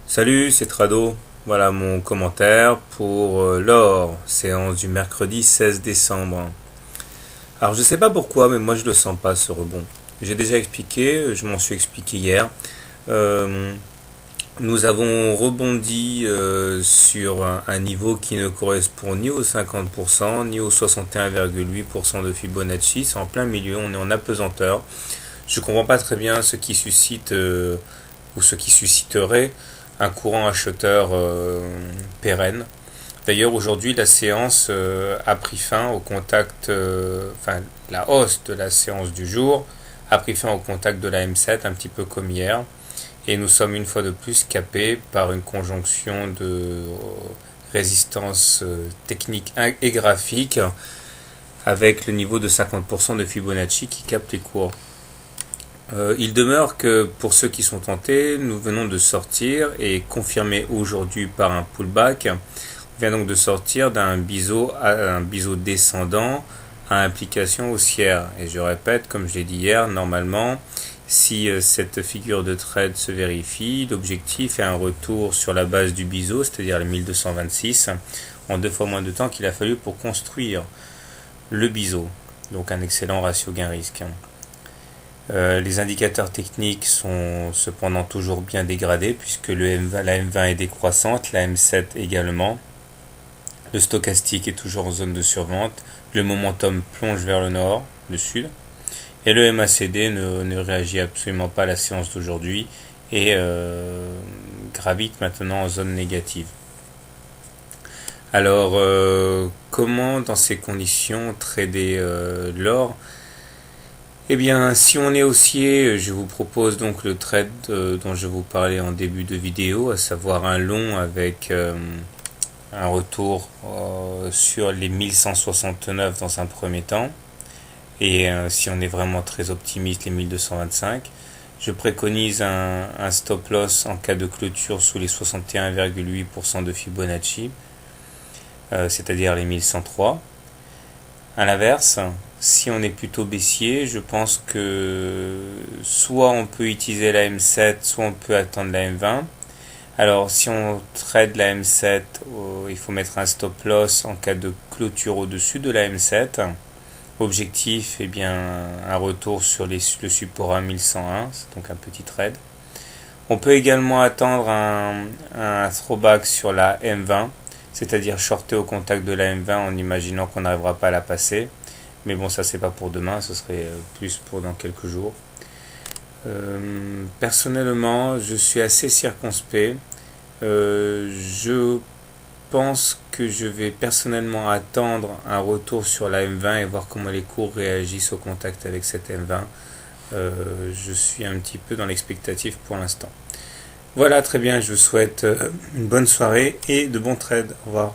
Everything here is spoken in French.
Salut, c'est Trado. Voilà mon commentaire pour l'or, séance du mercredi 16 décembre. Alors je sais pas pourquoi, mais moi je le sens pas ce rebond. J'ai déjà expliqué, je m'en suis expliqué hier. Euh, Nous avons rebondi sur un niveau qui ne correspond ni aux 50%, ni aux 61,8% de Fibonacci. C'est en plein milieu, on est en apesanteur. Je comprends pas très bien ce qui suscite ou ce qui susciterait un courant acheteur pérenne. D'ailleurs, aujourd'hui, la séance a pris fin au contact, enfin, la hausse de la séance du jour a pris fin au contact de la M7, un petit peu comme hier. Et nous sommes une fois de plus capés par une conjonction de résistance technique et graphique avec le niveau de 50% de Fibonacci qui capte les cours. Il demeure que pour ceux qui sont tentés, nous venons de sortir et confirmé aujourd'hui par un pullback, on vient donc de sortir d'un biseau descendant à implication haussière. Et je répète, comme je l'ai dit hier, normalement, si cette figure de trade se vérifie, l'objectif est un retour sur la base du biseau, c'est-à-dire les 1226, en 2 fois moins de temps qu'il a fallu pour construire le biseau. Donc un excellent ratio gain-risque. Les indicateurs techniques sont cependant toujours bien dégradés puisque la M20 est décroissante, la M7 également. Le stochastique est toujours en zone de survente. Le momentum plonge vers le nord, le sud. Et le MACD ne réagit absolument pas à la séance d'aujourd'hui et gravite maintenant en zone négative. Alors, comment dans ces conditions trader l'or ? Eh bien, si on est haussier, je vous propose donc le trade dont je vous parlais en début de vidéo, à savoir un long avec un retour sur les 1169 dans un premier temps. Et si on est vraiment très optimiste, les 1225. Je préconise un stop loss en cas de clôture sous les 61,8% de Fibonacci, c'est-à-dire les 1103. À l'inverse, si on est plutôt baissier, je pense que soit on peut utiliser la M7, soit on peut attendre la M20. Alors si on trade la M7, il faut mettre un stop loss en cas de clôture au-dessus de la M7. Objectif, eh bien, un retour sur le support à 1101, c'est donc un petit trade. On peut également attendre un throwback sur la M20, c'est-à-dire shorter au contact de la M20 en imaginant qu'on n'arrivera pas à la passer. Mais bon, ça c'est pas pour demain, ce serait plus pour dans quelques jours. Personnellement, je suis assez circonspect. Je pense que je vais personnellement attendre un retour sur la M20 et voir comment les cours réagissent au contact avec cette M20. Je suis un petit peu dans l'expectative pour l'instant. Voilà, très bien, je vous souhaite une bonne soirée et de bons trades. Au revoir.